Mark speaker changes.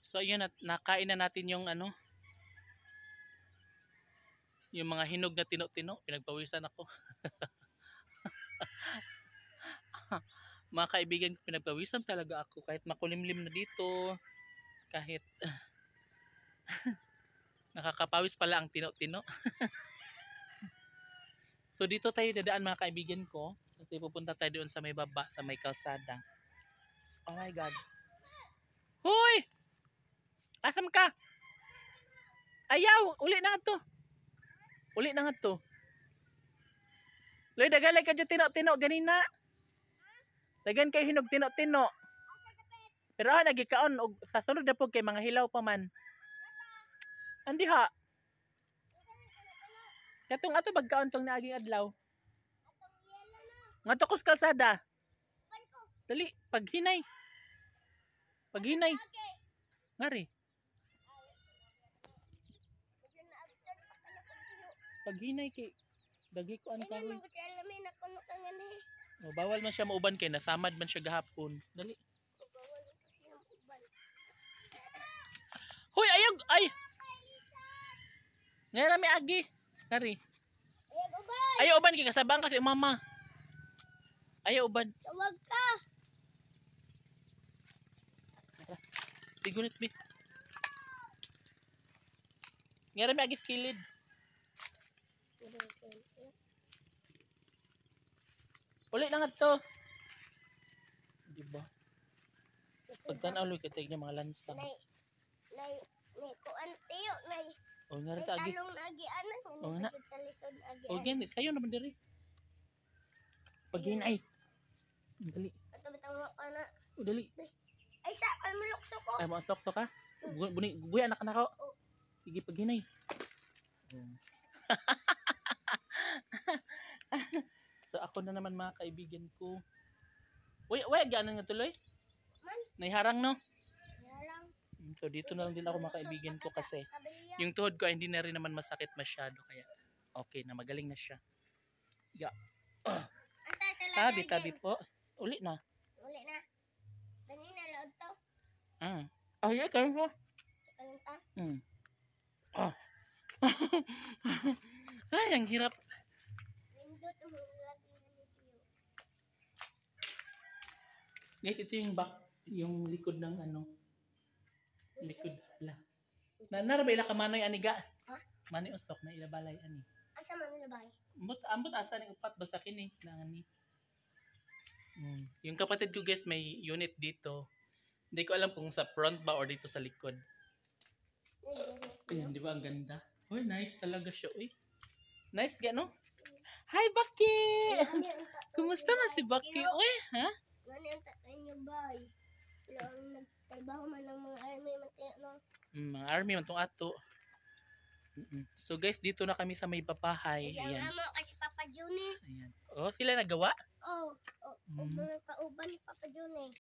Speaker 1: So ayun, nakain na natin yung ano, yung mga hinog na tino-tino. Pinagpawisan ako. Mga kaibigan ko, pinagpawisan talaga ako kahit makulimlim na dito, kahit nakakapawis pala ang tino-tino. So dito tayo dadaan mga kaibigan ko kasi pupunta tayo doon sa may baba, sa may kalsada. Oh my god. Hoy! Asam ka? Ayaw! Uli na nga to. Uli na nga to. Loy, dagalay ka dyan tino-tino ganina. Dagan kay hinog tino-tino. Pero nagikaon og sa sunod na po kay mga hilaw pa man. Andi ha. Katong ato bagkaon tong naaging adlaw. Ngadto ko sa kalsada. Dali, paghinay. Paghinay. Ngari. Paghinay kay dagi ko ang kahoy. Oh, bawal man siya mauban kay nasamad man siya gahapon. Dali. Hoy, ayog ay. Ngara mi agi. Ngari. Ayaw uban kay kasabang kasi mama. Ayaw uban.
Speaker 2: Tawag ka.
Speaker 1: Tigunit mi. Ngara mi agi kilid. Uli na nga to. Diba? Pagtanaw loy katay niya mga lansa.
Speaker 2: Nay kuan tiyo nay.
Speaker 1: O nga rita agi.
Speaker 2: Talong agi anan
Speaker 1: O nga.
Speaker 2: sa lisod agi.
Speaker 1: O gani sayo naman diri. Paghinay. Dali.
Speaker 2: Ato bitang mo ana.
Speaker 1: O dali.
Speaker 2: Ay sa pamulokso ko.
Speaker 1: Ay mo sok ka. Buni buya anak na ko. Sige paghinay. So ako na naman mga kaibigan ko. Uy, gano'n nga tuloy?
Speaker 2: Man,
Speaker 1: Naiharang no?
Speaker 2: yalang.
Speaker 1: So dito na lang din ako mga kaibigan ko kasi
Speaker 2: Kabilya.
Speaker 1: yung tuhod ko ay hindi na rin naman masakit masyado kaya okay na, magaling na siya. Yeah.
Speaker 2: Asa sa
Speaker 1: Tabi po. Uli na.
Speaker 2: Uli na. Dani na load to.
Speaker 1: Ay, kayo po.
Speaker 2: Karon ta.
Speaker 1: Ay, ang hirap.
Speaker 2: Nindot mo lagi na video.
Speaker 1: Guys, ito yung back, yung likod ng ano. Likod. Narabay ila ka manoy aniga.
Speaker 2: Ha?
Speaker 1: Manoy usok na ilabalay ani.
Speaker 2: Asa man na bay?
Speaker 1: Ambot asa ni upat basta kini nangan ni. Yung kapatid ko guys may unit dito. Hindi ko alam kung sa front ba or dito sa likod. Ayun, di ba ang ganda? Uy, nice talaga siya. Uy. Nice gano? Hi, Baki! Kumusta man si Baki? Uy, ha?
Speaker 2: Mani ang tatay niyo bay? Sila ang nagtrabaho man ng mga army matiyo no.
Speaker 1: Mga army man tong ato. So guys, dito na kami sa may babahay.
Speaker 2: Ang
Speaker 1: Ayan.
Speaker 2: amo kasi Papa Juni.
Speaker 1: Ayan. Oh, sila nagawa?
Speaker 2: Oh, mga kauban ni Papa Juni.